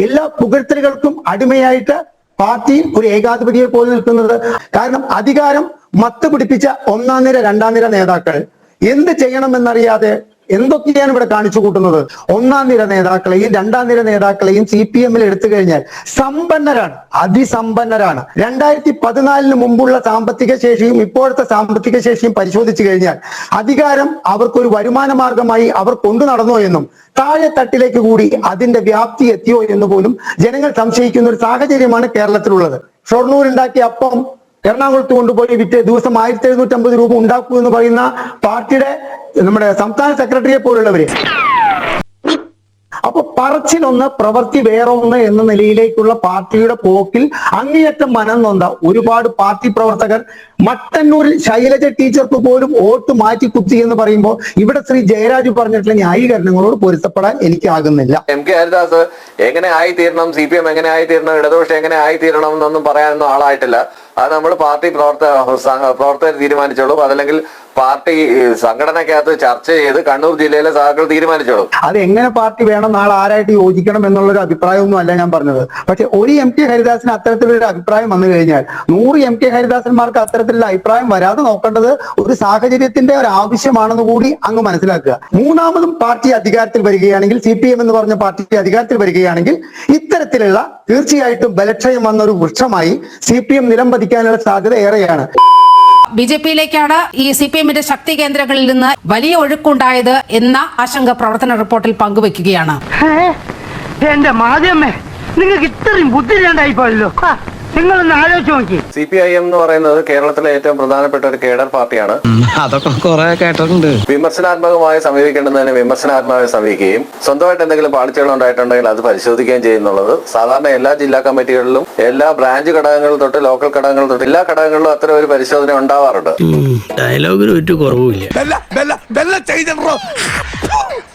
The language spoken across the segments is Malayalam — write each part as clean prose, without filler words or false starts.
എല്ലാ പുകഴ്ത്തലുകൾക്കും അടിമയായിട്ട് പാർട്ടിയിൽ ഒരു ഏകാധിപതിയെ പോലെ നിൽക്കുന്നത്. കാരണം അധികാരം മത്ത് പിടിപ്പിച്ച ഒന്നാം നിര രണ്ടാം നിര നേതാക്കൾ എന്ത് ചെയ്യണമെന്നറിയാതെ എന്തൊക്കെയാണ് ഇവിടെ കാണിച്ചു കൂട്ടുന്നത്. ഒന്നാം നിര നേതാക്കളെയും രണ്ടാം നിര നേതാക്കളെയും CPM-ൽ എടുത്തു കഴിഞ്ഞാൽ സമ്പന്നരാണ്, അതിസമ്പന്നരാണ്. 2014 മുമ്പുള്ള സാമ്പത്തിക ശേഷിയും ഇപ്പോഴത്തെ സാമ്പത്തിക ശേഷിയും പരിശോധിച്ചു കഴിഞ്ഞാൽ അധികാരം അവർക്കൊരു വരുമാന മാർഗമായി അവർ കൊണ്ടു നടന്നോ എന്നും താഴെ തട്ടിലേക്ക് കൂടി അതിന്റെ വ്യാപ്തി എത്തിയോ എന്ന് പോലും ജനങ്ങൾ സംശയിക്കുന്ന ഒരു സാഹചര്യമാണ് കേരളത്തിലുള്ളത്. ഷൊർണൂർ ഉണ്ടാക്കിയ അപ്പം എറണാകുളത്ത് കൊണ്ടുപോയി വിറ്റ് ദിവസം 1750 രൂപ ഉണ്ടാക്കൂ എന്ന് പറയുന്ന പാർട്ടിയുടെ നമ്മുടെ സംസ്ഥാന സെക്രട്ടറിയെ പോലുള്ളവര്. അപ്പൊ പറച്ചിലൊന്ന് പ്രവൃത്തി വേറൊന്ന് എന്ന നിലയിലേക്കുള്ള പാർട്ടിയുടെ പോക്കിൽ അങ്ങേയറ്റം മനം നൊന്ത ഒരുപാട് പാർട്ടി പ്രവർത്തകർ മട്ടന്നൂരിൽ ശൈലജ ടീച്ചർക്ക് പോലും വോട്ട് മാറ്റി കുത്തി എന്ന് പറയുമ്പോൾ ഇവിടെ ശ്രീ ജയരാജ് പറഞ്ഞിട്ടുള്ള ന്യായീകരണങ്ങളോട് പൊരുത്തപ്പെടാൻ എനിക്കാകുന്നില്ല. MK ഹരിദാസ് എങ്ങനെ ആയിത്തീരണം, CPM എങ്ങനെ ആയിത്തീരണം, ഇടതുപക്ഷം എങ്ങനെ ആയിത്തീരണം എന്നൊന്നും പറയാനൊന്നും ആളായിട്ടില്ല. അത് നമ്മൾ പാർട്ടി പ്രവർത്തകർ തീരുമാനിച്ചോളൂ, അതല്ലെങ്കിൽ പാർട്ടി സംഘടനക്കകത്ത് ചർച്ച ചെയ്ത് കണ്ണൂർ ജില്ലയിലെ സഹാക്കൾ തീരുമാനിച്ചോളൂ. അത് എങ്ങനെ പാർട്ടി വേണം, നാളെ ആരായിട്ട് യോജിക്കണം എന്നുള്ളൊരു അഭിപ്രായമൊന്നും അല്ല ഞാൻ പറഞ്ഞത്. പക്ഷെ ഒരു MK ഹരിദാസിന് അത്തരത്തിലൊരു അഭിപ്രായം വന്നു കഴിഞ്ഞാൽ 100 MK ഹരിദാസന്മാർക്ക് അത്തരത്തിലുള്ള അഭിപ്രായം വരാതെ നോക്കേണ്ടത് ഒരു സാഹചര്യത്തിന്റെ ഒരു ആവശ്യമാണെന്ന് കൂടി അങ്ങ് മനസ്സിലാക്കുക. മൂന്നാമതും പാർട്ടി അധികാരത്തിൽ വരികയാണെങ്കിൽ, CPM എന്ന് പറഞ്ഞ പാർട്ടി അധികാരത്തിൽ വരികയാണെങ്കിൽ ഇത്തരത്തിലുള്ള തീർച്ചയായിട്ടും ബലക്ഷയം വന്ന ഒരു വൃക്ഷമായി CPM നിലംപതിക്കാനുള്ള സാധ്യത ഏറെയാണ്. BJP-യിലേക്കാണ് ഈ CPM-ന്റെ ശക്തി കേന്ദ്രങ്ങളിൽ നിന്ന് വലിയ ഒഴുക്കുണ്ടായത് എന്ന ആശങ്ക പ്രവർത്തന റിപ്പോർട്ടിൽ പങ്കുവെക്കുകയാണ്. എന്റെ മാധ്യമേ, നിങ്ങൾക്ക് ഇത്രയും ബുദ്ധിയില്ലാണ്ടായി പോയല്ലോ. നിങ്ങളൊന്ന് ആലോചിച്ച് നോക്കി. CPIM എന്ന് പറയുന്നത് കേരളത്തിലെ ഏറ്റവും പ്രധാനപ്പെട്ട ഒരു കേഡർ പാർട്ടിയാണ്. അതൊക്കെ കുറെ കേട്ടിട്ടുണ്ട്. വിമർശനാത്മകമായി സമീപിക്കേണ്ടതിന് വിമർശനാത്മകമായി സമീപിക്കുകയും സ്വന്തമായിട്ട് എന്തെങ്കിലും പാളിച്ചകൾ ഉണ്ടായിട്ടുണ്ടെങ്കിൽ അത് പരിശോധിക്കുകയും ചെയ്യുന്നുള്ളത് സാധാരണ എല്ലാ ജില്ലാ കമ്മിറ്റികളിലും എല്ലാ ബ്രാഞ്ച് ഘടകങ്ങൾ തൊട്ട് ലോക്കൽ ഘടകങ്ങൾ തൊട്ട് എല്ലാ ഘടകങ്ങളിലും അത്തരം ഒരു പരിശോധന ഉണ്ടാവാറുണ്ട്. ഡയലോഗിന് ഒരു കുറവുമില്ല.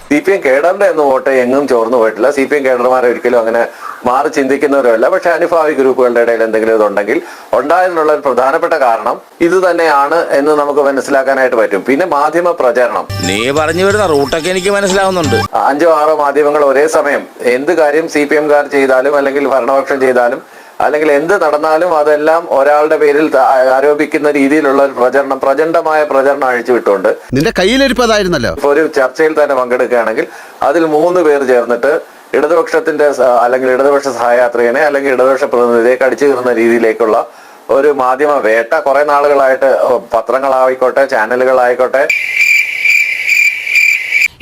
CPM കേഡറിന്റെ ഒന്നും വോട്ട് എങ്ങും ചോർന്നു പോയിട്ടില്ല. CPM കേഡർമാരെ ഒരിക്കലും അങ്ങനെ മാറി ചിന്തിക്കുന്നവരല്ല. പക്ഷെ അനുഭാവി ഗ്രൂപ്പുകളുടെ ഇടയിൽ എന്തെങ്കിലും ഇതുണ്ടെങ്കിൽ ഉണ്ടായതിനുള്ള ഒരു പ്രധാനപ്പെട്ട കാരണം ഇത് തന്നെയാണ് എന്ന് നമുക്ക് മനസ്സിലാക്കാനായിട്ട് പറ്റും. പിന്നെ മാധ്യമ പ്രചരണം, നീ പറഞ്ഞു വരുന്ന റൂട്ടൊക്കെ എനിക്ക് മനസ്സിലാവുന്നുണ്ട്. 5-6 മാധ്യമങ്ങൾ ഒരേ സമയം എന്ത് കാര്യം CPM-കാർ ചെയ്താലും അല്ലെങ്കിൽ ഭരണപക്ഷം ചെയ്താലും അല്ലെങ്കിൽ എന്ത് നടന്നാലും അതെല്ലാം ഒരാളുടെ പേരിൽ ആരോപിക്കുന്ന രീതിയിലുള്ള ഒരു പ്രചണ്ഡമായ പ്രചരണം അഴിച്ചുവിട്ടുകൊണ്ട് നിന്റെ കയ്യിലിരിപ്പതായിരുന്നല്ലോ. ഇപ്പൊ ഒരു ചർച്ചയിൽ തന്നെ പങ്കെടുക്കുകയാണെങ്കിൽ അതിൽ 3 പേർ ചേർന്നിട്ട് ഇടതുപക്ഷത്തിന്റെ അല്ലെങ്കിൽ ഇടതുപക്ഷ സഹയാത്രികനെ അല്ലെങ്കിൽ ഇടതുപക്ഷ പ്രതിനിധിയെ കടിച്ചു കീറുന്ന രീതിയിലേക്കുള്ള ഒരു മാധ്യമ വേട്ട കുറെ നാളുകളായിട്ട് പത്രങ്ങളായിക്കോട്ടെ ചാനലുകളായിക്കോട്ടെ.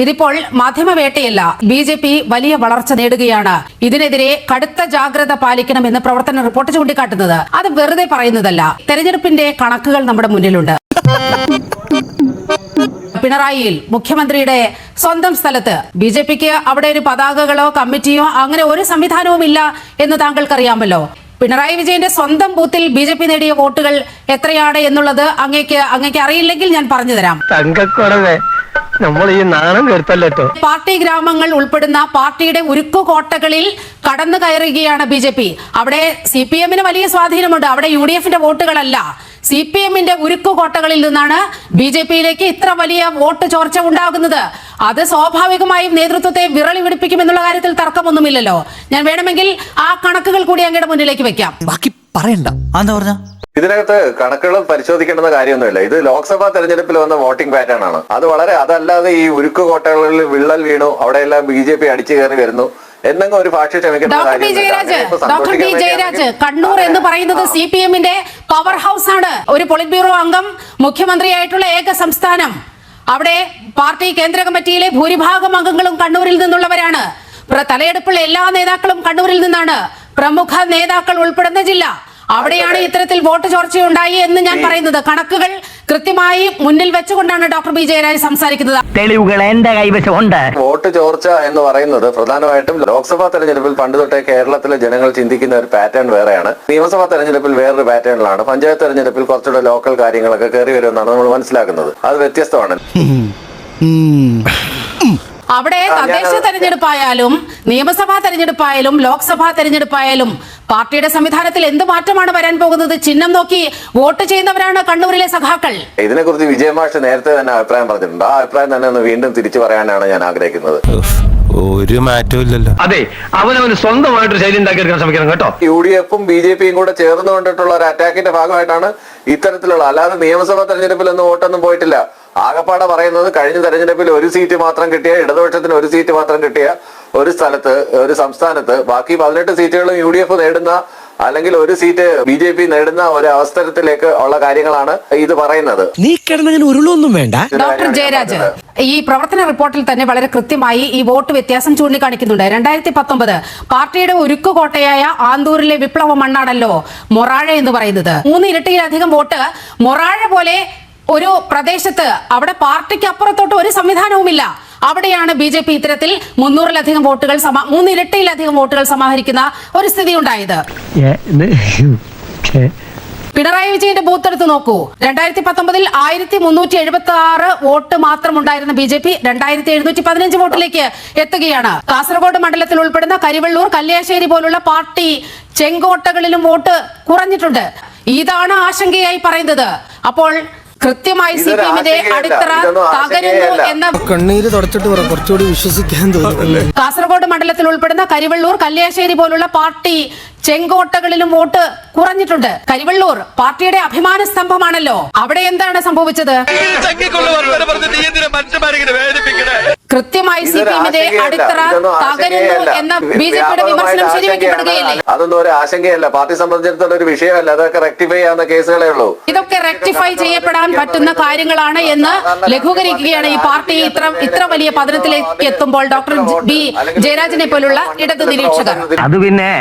ഇതിപ്പോൾ മാധ്യമവേട്ടയല്ല, BJP വലിയ വളർച്ച നേടുകയാണ്. ഇതിനെതിരെ കടുത്ത ജാഗ്രത പാലിക്കണമെന്ന് പ്രവർത്തന റിപ്പോർട്ട് ചൂണ്ടിക്കാട്ടുന്നത് അത് വെറുതെ പറയുന്നതല്ല. തെരഞ്ഞെടുപ്പിന്റെ കണക്കുകൾ നമ്മുടെ മുന്നിലുണ്ട്. പിണറായിയിൽ മുഖ്യമന്ത്രിയുടെ സ്വന്തം സ്ഥലത്ത് BJP-ക്ക് അവിടെ ഒരു പതാകകളോ കമ്മിറ്റിയോ അങ്ങനെ ഒരു സംവിധാനവും ഇല്ല എന്ന് താങ്കൾക്കറിയാമല്ലോ. പിണറായി വിജയന്റെ സ്വന്തം ബൂത്തിൽ BJP നേടിയ വോട്ടുകൾ എത്രയാണ് എന്നുള്ളത് അങ്ങേക്ക് അറിയില്ലെങ്കിൽ ഞാൻ പറഞ്ഞു തരാം. നമ്മൾ ഈ നാണം കേട്ടല്ലോ. പാർട്ടി ഗ്രാമങ്ങൾ ഉൾപ്പെടുന്ന പാർട്ടിയുടെ ഉരുക്കുകോട്ടകളിൽ കടന്നു കയറുകയാണ് BJP. അവിടെ CPM-ന് വലിയ സ്വാധീനമുണ്ട്. അവിടെ UDF-ന്റെ വോട്ടുകളല്ല, CPM-ന്റെ ഉരുക്കുകോട്ടകളിൽ നിന്നാണ് BJP-യിലേക്ക് ഇത്ര വലിയ വോട്ട് ചോർച്ച ഉണ്ടാകുന്നത്. അത് സ്വാഭാവികമായും നേതൃത്വത്തെ വിറളി പിടിപ്പിക്കുമെന്നുള്ള കാര്യത്തിൽ തർക്കമൊന്നുമില്ലല്ലോ. ഞാൻ വേണമെങ്കിൽ ആ കണക്കുകൾ കൂടി അങ്ങയുടെ മുന്നിലേക്ക് വെക്കാം. ബാക്കി പറയണ്ട. എന്താ പറഞ്ഞ ഇതിനകത്ത് കണക്കുകൾ പരിശോധിക്കേണ്ടുന്ന കാര്യമൊന്നുമില്ല. ഇത് ലോക്സഭാ തെരഞ്ഞെടുപ്പിൽ വന്ന വോട്ടിംഗ് പാറ്റേൺ ആണ്. അതല്ലാതെ ഈ ഉരുക്ക് കോട്ടകളിൽ വിള്ളൽ വീണു അവിടെയെല്ലാം BJP അടിച്ചു കയറി വരുന്നു എന്തെങ്കിലും ഒരു ഭാഷ ക്ഷമിക്കണം. ഡോക്ടർ ബി ജയരാജ്, കണ്ണൂർ എന്ന് പറയുന്നത് CPM-ന്റെ പവർ ഹൗസ് ആണ്. ഒരു പൊളിറ്റ് ബ്യൂറോ അംഗം മുഖ്യമന്ത്രിയായിട്ടുള്ള ഏക സംസ്ഥാനം. അവിടെ പാർട്ടി കേന്ദ്ര കമ്മിറ്റിയിലെ ഭൂരിഭാഗം അംഗങ്ങളും കണ്ണൂരിൽ നിന്നുള്ളവരാണ്. തലയെടുപ്പുള്ള എല്ലാ നേതാക്കളും കണ്ണൂരിൽ നിന്നാണ്. പ്രമുഖ നേതാക്കൾ ഉൾപ്പെടുന്ന ജില്ല. അവിടെയാണ് ഇത്തരത്തിൽ വോട്ട് ചോർച്ചയുണ്ടായി എന്ന് ഞാൻ പറയുന്നത്. കണക്കുകൾ കൃത്യമായി മുന്നിൽ വെച്ചുകൊണ്ടാണ് ഡോക്ടർ ബി ജയരാജ് സംസാരിക്കുന്നത്. തെളിവുകൾ എന്റെ കൈവശമുണ്ട്. വോട്ട് ചോർച്ച എന്ന് പറയുന്നത് പ്രധാനമായിട്ടും ലോക്സഭാ തെരഞ്ഞെടുപ്പിൽ പണ്ട് തൊട്ടേ കേരളത്തിലെ ജനങ്ങൾ ചിന്തിക്കുന്ന ഒരു പാറ്റേൺ വേറെയാണ്. നിയമസഭാ തെരഞ്ഞെടുപ്പിൽ വേറൊരു പാറ്റേണിലാണ്. പഞ്ചായത്ത് തെരഞ്ഞെടുപ്പിൽ കുറച്ചുകൂടെ ലോക്കൽ കാര്യങ്ങളൊക്കെ കയറി വരുമെന്നാണ് നമ്മൾ മനസ്സിലാക്കുന്നത്. അത് വ്യത്യസ്തമാണ്. അവിടെ തദ്ദേശ തെരഞ്ഞെടുപ്പായാലും നിയമസഭാ തെരഞ്ഞെടുപ്പായാലും ലോക്സഭാ തെരഞ്ഞെടുപ്പായാലും പാർട്ടിയുടെ സംവിധാനത്തിൽ എന്ത് മാറ്റമാണ് വരാൻ പോകുന്നത്? ചിഹ്നം നോക്കി വോട്ട് ചെയ്യുന്നവരാണ് കണ്ണൂരിലെ സഖാക്കൾ. ഇതിനെക്കുറിച്ച് വിജയമാഷ് നേരത്തെ തന്നെ അഭിപ്രായം പറഞ്ഞിട്ടുണ്ട്. ആ അഭിപ്രായം തന്നെ ഒന്ന് വീണ്ടും തിരിച്ചു പറയാനാണ് ഞാൻ ആഗ്രഹിക്കുന്നത്. ഒരു മാറ്റവും ഇല്ലല്ലോ. അതെ, അവനവന് സ്വന്തമായിട്ടൊരു ശൈലി ഉണ്ടാക്കിയെടുക്കാൻ ശ്രമിക്കണം കേട്ടോ. UDF-ഉം BJP-യും കൂടെ ചേർന്ന് കൊണ്ടിട്ടുള്ള ഒരു അറ്റാക്കിന്റെ ഭാഗമായിട്ടാണ് ഇത്തരത്തിലുള്ള, അല്ലാതെ നിയമസഭാ തെരഞ്ഞെടുപ്പിലൊന്നും വോട്ടൊന്നും പോയിട്ടില്ല. ആകപ്പാടെ പറയുന്നത് കഴിഞ്ഞ തെരഞ്ഞെടുപ്പിൽ ഒരു സീറ്റ് മാത്രം കിട്ടിയ, ഇടതുപക്ഷത്തിന് ഒരു സീറ്റ് മാത്രം കിട്ടിയ ഒരു സ്ഥലത്ത്, ഒരു സംസ്ഥാനത്ത് ബാക്കി 18 സീറ്റുകളും UDF നേടുന്ന, അല്ലെങ്കിൽ ഒരു സീറ്റ് BJP നേടുന്ന ഒരു അവസരത്തിലേക്ക് ഉള്ള കാര്യങ്ങളാണ് ഇത് പറയുന്നത്. നീ കിടന്നങ്ങനെ ഉരുളൊന്നും വേണ്ട. ഡോക്ടർ ജയരാജ് ഈ പ്രവർത്തന റിപ്പോർട്ടിൽ തന്നെ വളരെ കൃത്യമായി ഈ വോട്ട് വ്യത്യാസം ചൂണ്ടിക്കാണിക്കുന്നുണ്ട്. 2019 പാർട്ടിയുടെ ഉരുക്കുകോട്ടയായ ആന്തൂരിലെ വിപ്ലവ മണ്ണാണല്ലോ മൊറാഴ എന്ന് പറയുന്നത്. 3 ഇരട്ടിയിലധികം വോട്ട് മൊറാഴ പോലെ ഒരു പ്രദേശത്ത്, അവിടെ പാർട്ടിക്ക് അപ്പുറത്തോട്ട് ഒരു സംവിധാനവുമില്ല. അവിടെയാണ് BJP ഇത്തരത്തിൽ 300-ലധികം വോട്ടുകൾ 3 ഇരട്ടിയിലധികം വോട്ടുകൾ സമാഹരിക്കുന്ന ഒരു സ്ഥിതി ഉണ്ടായത്. പിണറായി വിജയന്റെ ബൂത്ത് എടുത്ത് നോക്കൂ. 2019 1376 വോട്ട് മാത്രം ഉണ്ടായിരുന്ന BJP 2715 വോട്ടിലേക്ക് എത്തുകയാണ്. കാസർഗോഡ് മണ്ഡലത്തിൽ ഉൾപ്പെടുന്ന കരിവെള്ളൂർ, കല്യാശ്ശേരി പോലുള്ള പാർട്ടി ചെങ്കോട്ടകളിലും വോട്ട് കുറഞ്ഞിട്ടുണ്ട്. ഇതാണ് ആശങ്കയായി പറയുന്നത്. അപ്പോൾ കൃത്യമായി CPM-ന്റെ അടിത്തറ തകരുന്നു എന്ന കണ്ണീര് തുടച്ചിട്ട് കുറച്ചുകൂടി വിശ്വസിക്കാൻ തോന്നുന്നു. കാസർഗോഡ് മണ്ഡലത്തിൽ ഉൾപ്പെടുന്ന കരിവെള്ളൂർ, കല്യാശ്ശേരി പോലുള്ള പാർട്ടി ചെങ്കോട്ടകളിലും വോട്ട് കുറഞ്ഞിട്ടുണ്ട്. കരിവെള്ളൂർ പാർട്ടിയുടെ അഭിമാന സ്തംഭമാണല്ലോ. അവിടെ എന്താണ് സംഭവിച്ചത്? കൃത്യമായി CPM-ന്റെ അടിത്തറ തകരുന്നു എന്ന BJP-യുടെ വിമർശനം ശരിവെക്കപ്പെടുകയല്ലേ? അതൊന്നും ഒരു ആശങ്കയല്ല, പാർട്ടി സംബന്ധിച്ചിടത്തോളം ഒരു വിഷയമല്ല. അതൊക്കെ റെക്ടിഫൈ ചെയ്യാവുന്ന കേസുകളേ ഉള്ളൂ. ഇതൊക്കെ റെക്ടിഫൈ ചെയ്യപ്പെടാൻ പറ്റുന്ന കാര്യങ്ങളാണ് എന്ന് ലഘൂകരിക്കുകയാണ് ഈ പാർട്ടി ഇത്ര വലിയ പതനത്തിലേക്ക് എത്തുമ്പോൾ ഡോക്ടർ B ജയരാജനെ പോലുള്ള ഇടത് നിരീക്ഷകർ. അത് പിന്നെ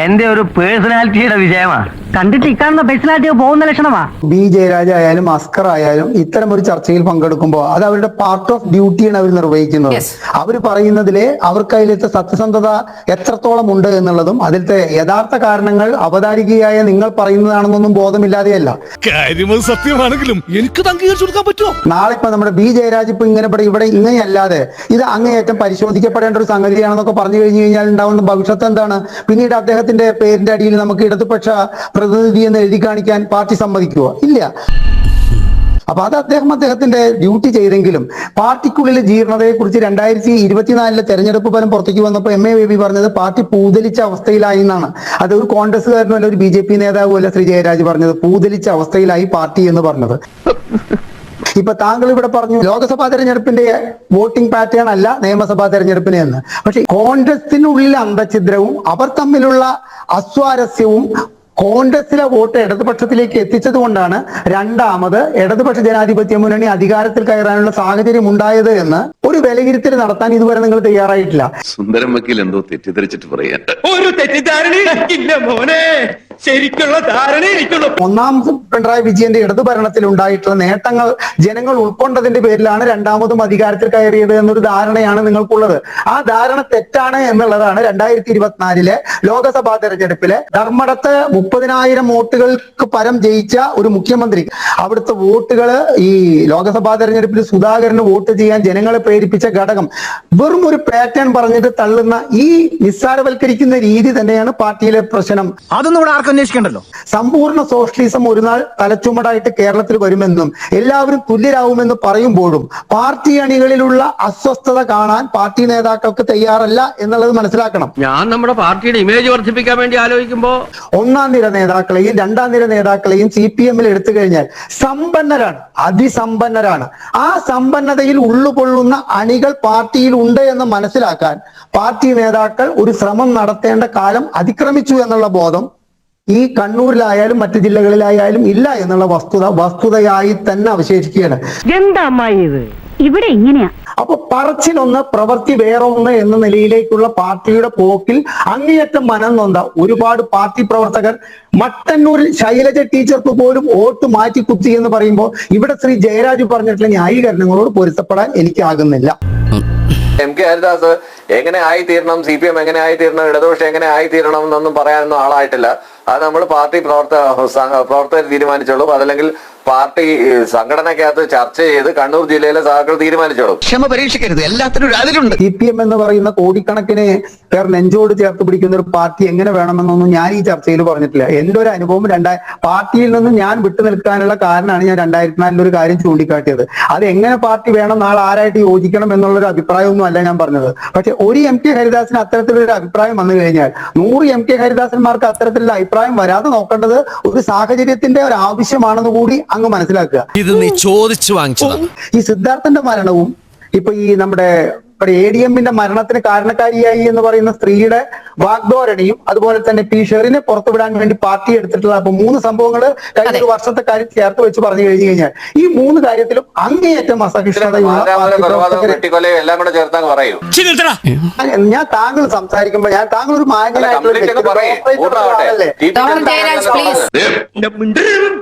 എന്റെ ഒരു പേഴ്സണാലിറ്റിയുടെ വിജയമാണ്. കണ്ടിട്ട് ഇക്കാണുന്ന പേഴ്സണാലിറ്റി പോകുന്ന ലക്ഷണമാ. B ജയരാജ ആയാലും അസ്കർ ആയാലും ഇത്തരം ഒരു ചർച്ചയിൽ പങ്കെടുക്കുമ്പോൾ അത് അവരുടെ പാർട്ട് ഓഫ് ഡ്യൂട്ടിയാണ് അവർ നിർവഹിക്കുന്നത്. അവർ പറയുന്നതിലെ അവർക്ക് അതിലത്തെ സത്യസന്ധത എത്രത്തോളം ഉണ്ട് എന്നുള്ളതും അതിലത്തെ യഥാർത്ഥ കാരണങ്ങൾ അവതാരികയായ നിങ്ങൾ പറയുന്നതാണെന്നൊന്നും ബോധമില്ലാതെയല്ല. സത്യമാണെങ്കിലും എനിക്ക് അംഗീകരിച്ചു കൊടുക്കാൻ പറ്റുമോ? നാളെ ഇപ്പൊ നമ്മുടെ B ജയരാജ് ഇപ്പൊ ഇവിടെ ഇങ്ങനെയല്ലാതെ ഇത് അങ്ങേയറ്റം പരിശോധിക്കപ്പെടേണ്ട ഒരു സംഗതിയാണെന്നൊക്കെ പറഞ്ഞു കഴിഞ്ഞു കഴിഞ്ഞാൽ ഉണ്ടാവുന്ന ഭവിഷ്യത്ത് എന്താണ്? പിന്നീട് അദ്ദേഹത്തിന്റെ പേരിന്റെ അടിയിൽ നമുക്ക് ഇടതുപക്ഷ പ്രതിനിധി എന്ന് എഴുതി കാണിക്കാൻ പാർട്ടി സമ്മതിക്കുവോ? ഇല്ല. അപ്പൊ അത് അദ്ദേഹത്തിന്റെ ഡ്യൂട്ടി ചെയ്തെങ്കിലും പാർട്ടിക്കുള്ളിലെ ജീർണതയെ കുറിച്ച് 2024 തെരഞ്ഞെടുപ്പ് ഫലം പുറത്തേക്ക് വന്നപ്പോൾ MA ബേബി പറഞ്ഞത് പാർട്ടി പൂതലിച്ച അവസ്ഥയിലായി എന്നാണ്. അത് ഒരു കോൺഗ്രസ്സുകാരനും അല്ല, ഒരു BJP നേതാവും അല്ല ശ്രീ ജയരാജ് പറഞ്ഞത്. പൂതലിച്ച അവസ്ഥയിലായി പാർട്ടി എന്ന് പറഞ്ഞത്. ഇപ്പൊ താങ്കൾ ഇവിടെ പറഞ്ഞു ലോക്സഭാ തെരഞ്ഞെടുപ്പിന്റെ വോട്ടിംഗ് പാറ്റേൺ അല്ല നിയമസഭാ തെരഞ്ഞെടുപ്പിനെ എന്ന്. പക്ഷെ കോൺഗ്രസിനുള്ളിലെ അന്തഛിദ്രവും അവർ തമ്മിലുള്ള അസ്വാരസ്യവും കോൺഗ്രസിലെ വോട്ട് ഇടതുപക്ഷത്തിലേക്ക് എത്തിച്ചത് കൊണ്ടാണ് രണ്ടാമത് ഇടതുപക്ഷ ജനാധിപത്യ മുന്നണി അധികാരത്തിൽ കയറാനുള്ള സാഹചര്യം ഉണ്ടായത് എന്ന് ഒരു വിലയിരുത്തൽ നടത്താൻ ഇതുവരെ നിങ്ങൾ തയ്യാറായിട്ടില്ല. സുന്ദരം വക്കീൽ എന്തോ തെറ്റിദ്ധരിച്ചിട്ട് പറയാ. ഒരു തെറ്റിദ്ധാരണ മോനെ, ശരിക്കുള്ള ധാരണ എനിക്കുള്ളൂ. ഒന്നാം പിണറായി വിജയന്റെ ഇടതുഭരണത്തിൽ ഉണ്ടായിട്ടുള്ള നേട്ടങ്ങൾ ജനങ്ങൾ ഉൾക്കൊണ്ടതിന്റെ പേരിലാണ് രണ്ടാമതും അധികാരത്തിൽ കയറിയത് എന്നൊരു ധാരണയാണ് നിങ്ങൾക്കുള്ളത്. ആ ധാരണ തെറ്റാണ് എന്നുള്ളതാണ് 2024 ലോക്സഭാ തെരഞ്ഞെടുപ്പിലെ ധർമ്മടത്ത് 30,000 വോട്ടുകൾക്ക് പരം ജയിച്ച ഒരു മുഖ്യമന്ത്രി അവിടുത്തെ വോട്ടുകള് ഈ ലോക്സഭാ തെരഞ്ഞെടുപ്പിൽ സുധാകരന് വോട്ട് ചെയ്യാൻ ജനങ്ങളെ പ്രേരിപ്പിച്ച ഘടകം വെറും ഒരു പാറ്റേൺ പറഞ്ഞിട്ട് തള്ളുന്ന ഈ നിസ്സാരവൽക്കരിക്കുന്ന രീതി തന്നെയാണ് പാർട്ടിയിലെ പ്രശ്നം. അതൊന്നും ഇവിടെ ആർക്കും അന്വേഷിക്കണ്ടല്ലോ. സമ്പൂർണ്ണ സോഷ്യലിസം ഒരു നാൾ തലച്ചുമടായിട്ട് കേരളത്തിൽ വരുമെന്നും എല്ലാവരും തുല്യരാകുമെന്ന് പറയുമ്പോഴും പാർട്ടി അണികളിലുള്ള അസ്വസ്ഥത കാണാൻ പാർട്ടി നേതാക്കൾക്ക് തയ്യാറല്ല എന്നുള്ളത് മനസ്സിലാക്കണം. ഞാൻ നമ്മുടെ പാർട്ടിയുടെ ഇമേജ് വർദ്ധിപ്പിക്കാൻ വേണ്ടി ആലോചിക്കുമ്പോ ഒന്നാം നിര നേതാക്കളെയും രണ്ടാം നിര നേതാക്കളെയും CPM-ൽ എടുത്തു കഴിഞ്ഞാൽ സമ്പന്നരാണ്, അതിസമ്പന്നരാണ്. ആ സമ്പന്നതയിൽ ഉള്ളുകൊള്ളുന്ന അണികൾ പാർട്ടിയിൽ ഉണ്ട് എന്ന് മനസ്സിലാക്കാൻ പാർട്ടി നേതാക്കൾ ഒരു ശ്രമം നടത്തേണ്ട കാലം അതിക്രമിച്ചു എന്നുള്ള ബോധം ഈ കണ്ണൂരിലായാലും മറ്റു ജില്ലകളിലായാലും ഇല്ല എന്നുള്ള വസ്തുതയായി തന്നെ അവശേഷിക്കുകയാണ്. എന്താ അമ്മായി ഇത് ഇവിടെ ഇങ്ങനെയാ? അപ്പൊ പറച്ചിലൊന്ന് പ്രവൃത്തി വേറൊന്ന് എന്ന നിലയിലേക്കുള്ള പാർട്ടിയുടെ പോക്കിൽ അങ്ങേയറ്റം മനം നൊന്ത ഒരുപാട് പാർട്ടി പ്രവർത്തകർ മട്ടന്നൂരിൽ ശൈലജ ടീച്ചർക്ക് പോലും വോട്ട് മാറ്റി കുത്തി എന്ന് പറയുമ്പോൾ ഇവിടെ ശ്രീ ജയരാജ് പറഞ്ഞിട്ടുള്ള ന്യായീകരണങ്ങളോട് പൊരുത്തപ്പെടാൻ എനിക്കാകുന്നില്ല. MK ഹരിദാസ് എങ്ങനെ ആയിത്തീരണം, CPM എങ്ങനെ ആയിത്തീരണം, ഇടതുപക്ഷം എങ്ങനെ ആയിത്തീരണം എന്നൊന്നും പറയാനൊന്നും ആളായിട്ടില്ല. അത് നമ്മൾ പാർട്ടി പ്രവർത്തകർ തീരുമാനിച്ചോളൂ. അതല്ലെങ്കിൽ പാർട്ടി സംഘടനയ്ക്കകത്ത് ചർച്ച ചെയ്ത് കണ്ണൂർ ജില്ലയിലെ സഹാക്കൾ തീരുമാനിച്ചോളും. ക്ഷമ പരീക്ഷിക്കരുത്, എല്ലാത്തിനും ഒരു അതിലുണ്ട്. CPM എന്ന് പറയുന്ന കോടിക്കണക്കിന് പേർ നെഞ്ചോട് ചേർത്ത് പിടിക്കുന്ന ഒരു പാർട്ടി എങ്ങനെ വേണമെന്നൊന്നും ഞാൻ ഈ ചർച്ചയിൽ പറഞ്ഞിട്ടില്ല. എന്റെ ഒരു അനുഭവം പാർട്ടിയിൽ നിന്ന് ഞാൻ വിട്ടു നിൽക്കാനുള്ള കാരണമാണ് ഞാൻ 2004 ഒരു കാര്യം ചൂണ്ടിക്കാട്ടിയത്. അത് എങ്ങനെ പാർട്ടി വേണം, നാളെ ആരായിട്ട് യോജിക്കണം എന്നുള്ളൊരു അഭിപ്രായമൊന്നും അല്ല ഞാൻ പറഞ്ഞത്. പക്ഷെ ഒരു MK ഹരിദാസിന് അത്തരത്തിലൊരു അഭിപ്രായം വന്നു കഴിഞ്ഞാൽ 100 MK ഹരിദാസന്മാർക്ക് അത്തരത്തിലുള്ള അഭിപ്രായം വരാതെ നോക്കേണ്ടത് ഒരു സാഹചര്യത്തിന്റെ ഒരു ആവശ്യമാണെന്ന് കൂടി അങ്ങ് മനസ്സിലാക്കുക. ഇത് നീ ചോദിച്ചു വാങ്ങിച്ചതാണ്. ഈ സിദ്ധാർത്ഥന്റെ മരണവും ഇപ്പൊ ഈ നമ്മുടെ ADMന്റെ മരണത്തിന് കാരണക്കാരിയായി എന്ന് പറയുന്ന സ്ത്രീയുടെ വാഗ്ദോരണിയും അതുപോലെ തന്നെ P ഷെറിനെ പുറത്തുവിടാൻ വേണ്ടി പാർട്ടി എടുത്തിട്ടുള്ള അപ്പൊ 3 സംഭവങ്ങൾ കഴിഞ്ഞ ഒരു വർഷത്തെ കാര്യം ചേർത്ത് വെച്ച് പറഞ്ഞു കഴിഞ്ഞു കഴിഞ്ഞാൽ ഈ 3 കാര്യത്തിലും അങ്ങേയറ്റം അസഹിഷ്ണുതയുള്ള എല്ലാം കൂടെ ചേർത്താൻ പറയൂ. ഞാൻ താങ്കൾ സംസാരിക്കുമ്പോൾ ഞാൻ താങ്കൾ ഒരു മാന്യനായിട്ടുള്ള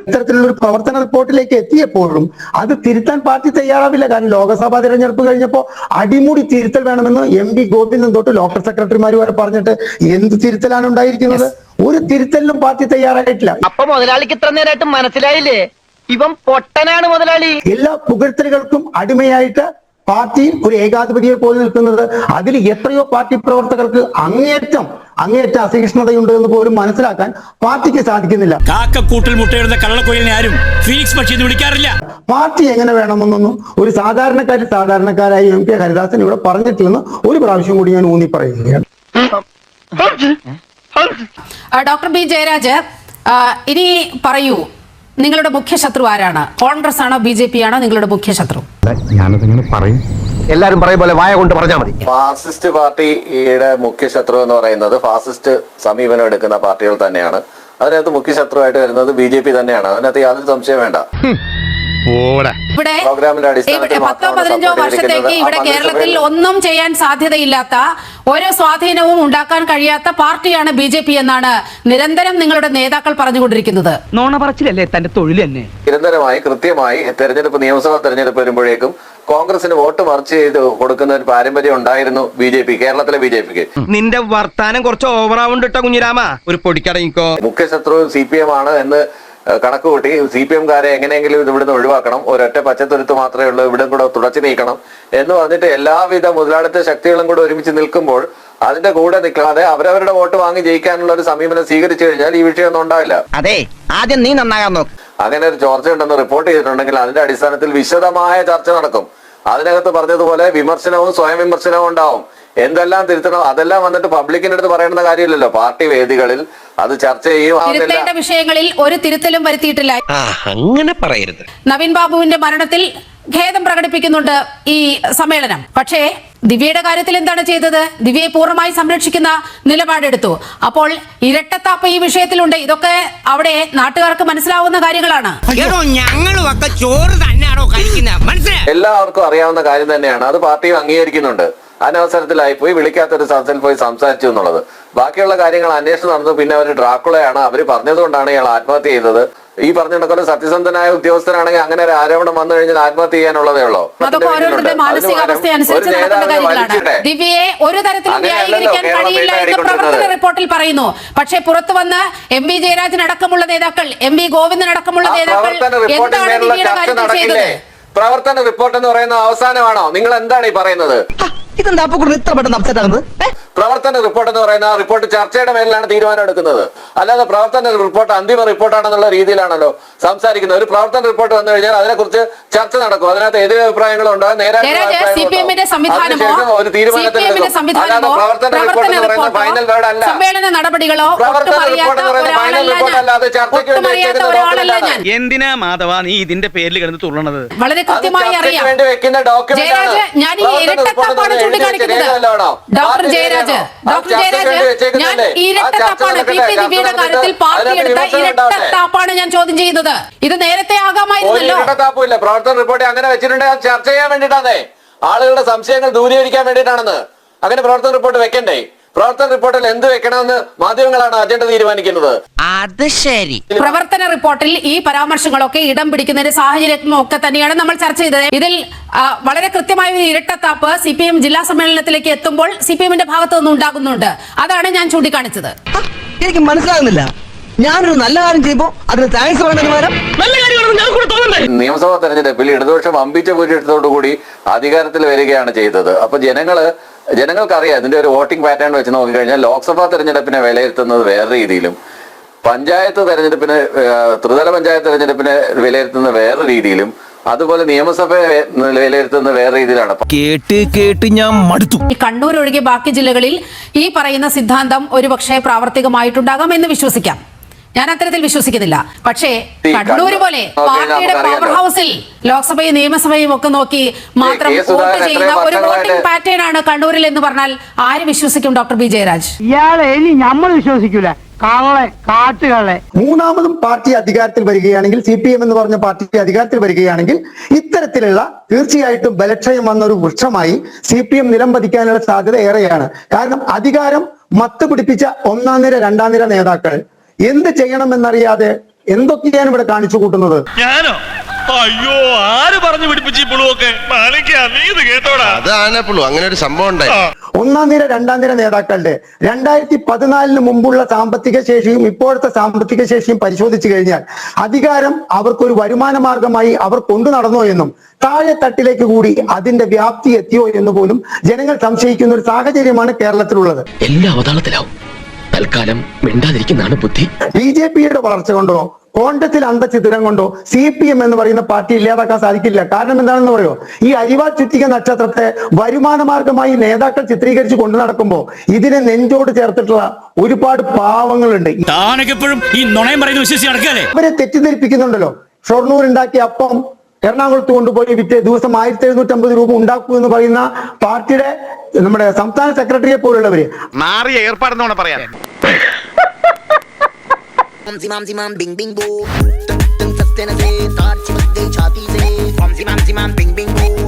ഇത്തരത്തിലുള്ള ഒരു പ്രവർത്തന റിപ്പോർട്ടിലേക്ക് എത്തിയപ്പോഴും അത് തിരുത്താൻ പാർട്ടി തയ്യാറാവില്ല. കാരണം ലോക്സഭാ തിരഞ്ഞെടുപ്പ് കഴിഞ്ഞപ്പോ അടിമുടി തിരുത്തൽ വേണമെന്ന് MV ഗോവിന്ദൻ തൊട്ട് ലോക്കൽ സെക്രട്ടറിമാർ വരെ പറഞ്ഞിട്ട് എന്ത് തിരുത്തലാണ് ഉണ്ടായിരിക്കുന്നത്? ഒരു തിരുത്തലിനും പാർട്ടി തയ്യാറായിട്ടില്ല. അപ്പൊ മുതലാളിക്ക് ഇത്ര നേരമായിട്ട് മനസ്സിലായില്ലേ ഇവൻ പൊട്ടനാണ് മുതലാളി? എല്ലാ പുകഴ്ത്തലുകൾക്കും അടിമയായിട്ട് പാർട്ടിയിൽ ഒരു ഏകാധിപതിയെ പോലെ നിൽക്കുന്നത്, അതിൽ എത്രയോ പാർട്ടി പ്രവർത്തകർക്ക് അങ്ങേയറ്റം അസഹിഷ്ണുതയുണ്ട് എന്ന് പോലും മനസ്സിലാക്കാൻ പാർട്ടിക്ക് സാധിക്കുന്നില്ല. കാക്കക്കൂട്ടിൽ മുട്ടയിടുന്ന കള്ളക്കൊയിലിനെ ആരും ഫീനിക്സ് പക്ഷി എന്ന് വിളിക്കാറില്ല. പാർട്ടി എങ്ങനെ വേണമെന്നൊന്നും ഒരു സാധാരണക്കാരായി MK ഹരിദാസൻ ഇവിടെ പറഞ്ഞിട്ടില്ലെന്ന് ഒരു പ്രാവശ്യം കൂടി ഞാൻ ഊന്നി പറയുകയാണ്. ഡോക്ടർ B ജയരാജ്, ഇനി പറയൂ, നിങ്ങളുടെ മുഖ്യ ശത്രു ആരാണ്? കോൺഗ്രസ് ആണോ BJP ആണോ നിങ്ങളുടെ മുഖ്യ ശത്രു? ഞാനതെങ്ങനെ പറയും? എല്ലാരും പറയും പോലെ വായ കൊണ്ട് പറഞ്ഞാൽ മതി. ഫാസിസ്റ്റ് പാർട്ടിയുടെ മുഖ്യ ശത്രു എന്ന് പറയുന്നത് ഫാസിസ്റ്റ് സമീപനം എടുക്കുന്ന പാർട്ടികൾ തന്നെയാണ്. അതിനകത്ത് മുഖ്യ ശത്രുവായിട്ട് വരുന്നത് BJP തന്നെയാണ്. അതിനകത്ത് യാതൊരു സംശയം വേണ്ട. ഇവിടെ പ്രോഗ്രാമിന്റെ അടിസ്ഥാനത്തിൽ 10-15 വർഷത്തേക്ക് ഇവിടെ കേരളത്തിൽ ഒന്നും ചെയ്യാൻ സാധ്യതയില്ലാത്ത, ഒരു സ്വാധീനവും ഉണ്ടാക്കാൻ കഴിയാത്ത പാർട്ടിയാണ് BJP എന്നാണ് നിരന്തരം നിങ്ങളുടെ നേതാക്കൾ പറഞ്ഞുകൊണ്ടിരിക്കുന്നത്. നോണ പറച്ചിലല്ലേ തന്റെ തൊഴിൽ തന്നെ. നിരന്തരമായി കൃത്യമായി നിയമസഭാ തെരഞ്ഞെടുപ്പ് വരുമ്പോഴേക്കും കോൺഗ്രസിന് വോട്ട് മറിച്ച് ചെയ്ത് കൊടുക്കുന്ന ഒരു പാരമ്പര്യം ഉണ്ടായിരുന്നു കേരളത്തിലെ BJPക്ക്. നിന്റെ വർത്താനം കുറച്ച് ഓവറാവുണ്ട് കേട്ടോ കുഞ്ഞിരാമ. ഒരു പൊടിക്കടങ്ങിക്കോ. മുഖ്യ ശത്രു CPM ആണ് എന്ന് കണക്ക് കൂട്ടി CPM-കാരെ എങ്ങനെയെങ്കിലും ഇവിടുന്ന് ഒഴിവാക്കണം, ഒരൊറ്റ പച്ചത്തുരുത്ത് മാത്രമേ ഉള്ളൂ, ഇവിടെ കൂടെ തുടച്ചു നീക്കണം എന്ന് പറഞ്ഞിട്ട് എല്ലാവിധ മുതലാളിത്ത ശക്തികളും കൂടെ ഒരുമിച്ച് നിൽക്കുമ്പോൾ അതിന്റെ കൂടെ നിൽക്കാതെ അവരവരുടെ വോട്ട് വാങ്ങി ജയിക്കാനുള്ള ഒരു സമീപനം സ്വീകരിച്ചു കഴിഞ്ഞാൽ ഈ വിഷയമൊന്നും ഉണ്ടാവില്ല. അതെ, ആദ്യം നീ നന്നാകാൻ നോക്ക്. അങ്ങനെ ഒരു ചോർച്ച ഉണ്ടെന്ന് റിപ്പോർട്ട് ചെയ്തിട്ടുണ്ടെങ്കിൽ അതിന്റെ അടിസ്ഥാനത്തിൽ വിശദമായ ചർച്ച നടക്കും. അതിനകത്ത് പറഞ്ഞതുപോലെ വിമർശനവും സ്വയം വിമർശനവും ഉണ്ടാവും. എന്തെല്ലാം തിരുത്തണം അതെല്ലാം വന്നിട്ട് പബ്ലിക്കിന്റെ അടുത്ത് പറയേണ്ട കാര്യമില്ലല്ലോ. പാർട്ടി വേദികളിൽ അത് ചർച്ച തിരുത്തേണ്ട വിഷയങ്ങളിൽ ഒരു തിരുത്തലും വരുത്തിയിട്ടില്ല. അങ്ങനെ പറയരുത്. നവീൻ ബാബുവിന്റെ മരണത്തിൽ ഖേദം പ്രകടിപ്പിക്കുന്നുണ്ട് ഈ സമ്മേളനം. പക്ഷേ ദിവ്യയുടെ കാര്യത്തിൽ എന്താണ് ചെയ്തത്? ദിവ്യയെ പൂർണ്ണമായി സംരക്ഷിക്കുന്ന നിലപാടെടുത്തു. അപ്പോൾ ഇരട്ടത്താപ്പ് ഈ വിഷയത്തിലുണ്ട്. ഇതൊക്കെ അവിടെ നാട്ടുകാർക്ക് മനസ്സിലാവുന്ന കാര്യങ്ങളാണ്. എല്ലാവർക്കും അറിയാവുന്ന കാര്യം തന്നെയാണ്. അത് പാർട്ടിയും അംഗീകരിക്കുന്നുണ്ട്. അനവസരത്തിലായി പോയി വിളിക്കാത്തൊരു സ്ഥലത്തിൽ പോയി സംസാരിച്ചു എന്നുള്ളത്. ബാക്കിയുള്ള കാര്യങ്ങൾ അന്വേഷണം നടന്നു. പിന്നെ അവർ ഡ്രാക്കുളയാണ്, അവർ പറഞ്ഞതുകൊണ്ടാണ് ഇയാൾ ആത്മഹത്യ ചെയ്തത്. ഈ പറഞ്ഞ കണക്കൊരു സത്യസന്ധനായ ഉദ്യോഗസ്ഥനാണെങ്കിൽ അങ്ങനെ ഒരു ആരോപണം വന്നു കഴിഞ്ഞാൽ ആത്മഹത്യ ചെയ്യാനുള്ളതേ ഉള്ളൂ. അതൊക്കെ ഓരോരുത്തരുടെ മാനസികാവസ്ഥ അനുസരിച്ച് നടക്കുന്ന കാര്യങ്ങളാണ്. ദിവ്യയെ ഒരു തരത്തിലും ന്യായീകരിക്കാൻ കഴിയില്ല എന്ന് പ്രവർത്തന റിപ്പോർട്ടിൽ പറയുന്നു. പക്ഷേ പുറത്തു വന്ന് MV ജയരാജൻ അടക്കമുള്ള നേതാക്കൾ, MV ഗോവിന്ദൻ അടക്കമുള്ള നേതാക്കൾ എന്താണ് ദിവ്യയുടെ കാര്യത്തിൽ ചെയ്തത്? പ്രവർത്തന റിപ്പോർട്ട് എന്ന് പറയുന്ന അവസാനമാണോ? നിങ്ങൾ എന്താണ് ഈ പറയുന്നത്? ഇതെന്താ ഇത്ര പെട്ടെന്ന് അപ്സെറ്റ് ആകുന്നത്? പ്രവർത്തന റിപ്പോർട്ട് എന്ന് പറയുന്ന ആ റിപ്പോർട്ട് ചർച്ചയുടെ മേലിലാണ് തീരുമാനം എടുക്കുന്നത്. അല്ലാതെ പ്രവർത്തന റിപ്പോർട്ട് അന്തിമ റിപ്പോർട്ടാണെന്നുള്ള രീതിയിലാണല്ലോ സംസാരിക്കുന്നത്. ഒരു പ്രവർത്തന റിപ്പോർട്ട് വന്നു കഴിഞ്ഞാൽ അതിനെക്കുറിച്ച് ചർച്ച നടക്കും. അതിനകത്ത് എതിരഭിപ്രായങ്ങളും ഉണ്ടാകും, CPM-ന്റെ സംവിധാനമോ ഒരു തീരുമാനത്തിൽ പ്രവർത്തന റിപ്പോർട്ട് എന്ന് പറയുന്ന ഫൈനൽ വേർഡ് അല്ല. സമ്മേളന നടപടികളോ പ്രവർത്തന റിപ്പോർട്ട് എന്ന് പറയുന്ന ഫൈനൽ റിപ്പോർട്ട് അല്ലാതെ ചർച്ചയ്ക്ക് വേണ്ടി എന്തിനാ മാധവ നീ ഇതിന്റെ പേരിൽ കിടന്ന് തുള്ളണത്? വളരെ കൃത്യമായി അറിയാം. വേണ്ടി വെക്കുന്ന ഡോക്യുമെന്റ് ഞാൻ ഈ ഇരട്ടത്താപ്പാണ് ചൂണ്ടിക്കാണിക്കുന്നത്. ഡോക്ടർ ജയരാജ്, ഞാൻ ഇരട്ടത്താപ്പാണ് ദിവ്യയുടെ കാര്യത്തിൽ പാർട്ടി എടുത്ത ഇരട്ടത്താപ്പാണ് ഞാൻ ചോദ്യം ചെയ്യുന്നത്. ഇത് നേരത്തെ ആകാമായിരുന്നല്ലോ. ഇരട്ടത്താപ്പില്ല. പ്രവർത്തന റിപ്പോർട്ട് അങ്ങനെ വെച്ചിട്ടുണ്ടെങ്കിൽ അത് ചർച്ച ചെയ്യാൻ വേണ്ടിയിട്ടാണ്, ആളുകളുടെ സംശയങ്ങൾ ദൂരീകരിക്കാൻ വേണ്ടിയിട്ടാണെന്ന്. അങ്ങനെ പ്രവർത്തന റിപ്പോർട്ട് വെക്കണ്ടേ? പ്രവർത്തന റിപ്പോർട്ടിൽ എന്ത് വെക്കണമെന്ന് മാധ്യമങ്ങളാണ് അജണ്ട തീരുമാനിക്കുന്നത്. അത് ശരി. പ്രവർത്തന റിപ്പോർട്ടിൽ ഈ പരാമർശങ്ങളൊക്കെ ഇടം പിടിക്കുന്നതിന്റെ സാഹചര്യം ഒക്കെ തന്നെയാണ് നമ്മൾ ചർച്ച ചെയ്തത്. ഇതിൽ വളരെ കൃത്യമായ ഒരു ഇരട്ടത്താപ്പ് CPM ജില്ലാ സമ്മേളനത്തിലേക്ക് എത്തുമ്പോൾ CPM-ന്റെ ഭാഗത്തു നിന്നും ഉണ്ടാകുന്നുണ്ട്. അതാണ് ഞാൻ ചൂണ്ടിക്കാണിച്ചത്. എനിക്ക് മനസ്സിലാകുന്നില്ല. ഞാനൊരു നല്ല കാര്യം ചെയ്യുമ്പോ അതിന് താങ്ക്സ് പറയണതിന് പകരം നല്ല കാര്യങ്ങളൊന്നും ഞാൻ കൂടെ തോന്നണ്ടേ? നിയമസഭാ തെരഞ്ഞെടുപ്പിൽ ഇടതുപക്ഷം വമ്പിച്ച ഭൂരിപക്ഷത്തോടുകൂടി അധികാരത്തിൽ വരികയാണ് ചെയ്തത്. അപ്പൊ ജനങ്ങൾക്കറിയാം ഇതിന്റെ ഒരു വോട്ടിംഗ് പാറ്റേൺ വെച്ച് നോക്കിക്കഴിഞ്ഞാൽ ലോക്സഭാ തെരഞ്ഞെടുപ്പിനെ വിലയിരുത്തുന്നത് വേറെ രീതിയിലും ത്രിതല പഞ്ചായത്ത് തെരഞ്ഞെടുപ്പിനെ വിലയിരുത്തുന്നത് വേറെ രീതിയിലും അതുപോലെ നിയമസഭയെ വിലയിരുത്തുന്നത് വേറെ രീതിയിലാണ്. കേട്ട് ഞാൻ മടുത്തു. ഈ കണ്ണൂർ ഒഴികെ ബാക്കി ജില്ലകളിൽ ഈ പറയുന്ന സിദ്ധാന്തം ഒരുപക്ഷെ പ്രാവർത്തികമായിട്ടുണ്ടാകാം എന്ന് വിശ്വസിക്കാം. ഞാൻ അത്തരത്തിൽ വിശ്വസിക്കുന്നില്ല. പക്ഷേ കണ്ണൂർ പോലെ പാർട്ടിയുടെ പവർ ഹൗസിൽ ലോക്സഭയും നിയമസഭയും ഒക്കെ നോക്കി മാത്രം വോട്ട് ചെയ്യുന്ന ഒരു വോട്ടിംഗ് പാറ്റേൺ ആണ് കണ്ണൂരിൽ എന്ന് പറഞ്ഞാൽ ആര് വിശ്വസിക്കും? ഡോക്ടർ ബി ജയരാജ്, ഇയാളെ ഇനി നമ്മൾ വിശ്വസിക്കൂല. കാട്ടുകളെ മൂന്നാമതും പാർട്ടി അധികാരത്തിൽ വരികയാണെങ്കിൽ, CPM എന്ന് പറഞ്ഞ പാർട്ടി അധികാരത്തിൽ വരികയാണെങ്കിൽ ഇത്തരത്തിലുള്ള തീർച്ചയായിട്ടും ബലക്ഷയം വന്ന ഒരു വൃക്ഷമായി CPM നിലം പതിക്കാനുള്ള സാധ്യത ഏറെയാണ്. കാരണം അധികാരം മത്ത് പിടിപ്പിച്ച ഒന്നാം നിര രണ്ടാം നിര നേതാക്കൾ എന്ത് ചെയ്യണമെന്നറിയാതെ എന്തൊക്കെയാണ് ഇവിടെ കാണിച്ചു കൂട്ടുന്നത്. ഞാനോ? അയ്യോ, ആര് പറഞ്ഞു പിടിപ്പിച്ചു പുളുവൊക്കെ? അതാണ് പുളു, അങ്ങനെ ഒരു സംഭവം ഉണ്ടായി. ഒന്നാം നിര രണ്ടാം നിര നേതാക്കളുടെ 2014 മുമ്പുള്ള സാമ്പത്തിക ശേഷിയും ഇപ്പോഴത്തെ സാമ്പത്തിക ശേഷിയും പരിശോധിച്ചു കഴിഞ്ഞാൽ അധികാരം അവർക്കൊരു വരുമാന മാർഗമായി അവർ കൊണ്ടു നടന്നോ എന്നും താഴെ തട്ടിലേക്ക് കൂടി അതിന്റെ വ്യാപ്തി എത്തിയോ എന്ന് പോലും ജനങ്ങൾ സംശയിക്കുന്ന ഒരു സാഹചര്യമാണ് കേരളത്തിലുള്ളത്. എല്ലാ അവതാളത്തിലാവും. തൽക്കാലം മിണ്ടാതിരിക്കുന്നതാണ് ബുദ്ധി. BJPയുടെ വളർച്ച കൊണ്ടോ കോൺഗ്രസിൽ അന്തചിത്രം കൊണ്ടോ CPM എന്ന് പറയുന്ന പാർട്ടി ഇല്ലാതാക്കാൻ സാധിക്കില്ല. കാരണം എന്താണെന്ന് പറയോ? ഈ അരിവാൾ ചുറ്റിക നക്ഷത്രത്തെ വരുമാന മാർഗമായി നേതാക്കൾ ചിത്രീകരിച്ച് കൊണ്ടു നടക്കുമ്പോൾ ഇതിനെ നെഞ്ചോട് ചേർത്തിട്ടുള്ള ഒരുപാട് പാവങ്ങളുണ്ട്. ഈ നുണയം പറയുന്ന വിശ്വസിച്ച് നടക്കല്ലേ? അവരെ തെറ്റിദ്ധരിപ്പിക്കുന്നുണ്ടല്ലോ. ഷൊർണൂർ ഉണ്ടാക്കിയ അപ്പം എറണാകുളത്ത് കൊണ്ടുപോയി വിറ്റ് ദിവസം 1750 രൂപ ഉണ്ടാക്കൂ എന്ന് പറയുന്ന പാർട്ടിയുടെ നമ്മുടെ സംസ്ഥാന സെക്രട്ടറിയെ പോലുള്ളവര് മാറിയ ഏർപ്പാടെന്നാണ് പറയാൻ. Bing bing boo, tum tum sastena se, taar chimuk gei chhati se. Bing bing boo.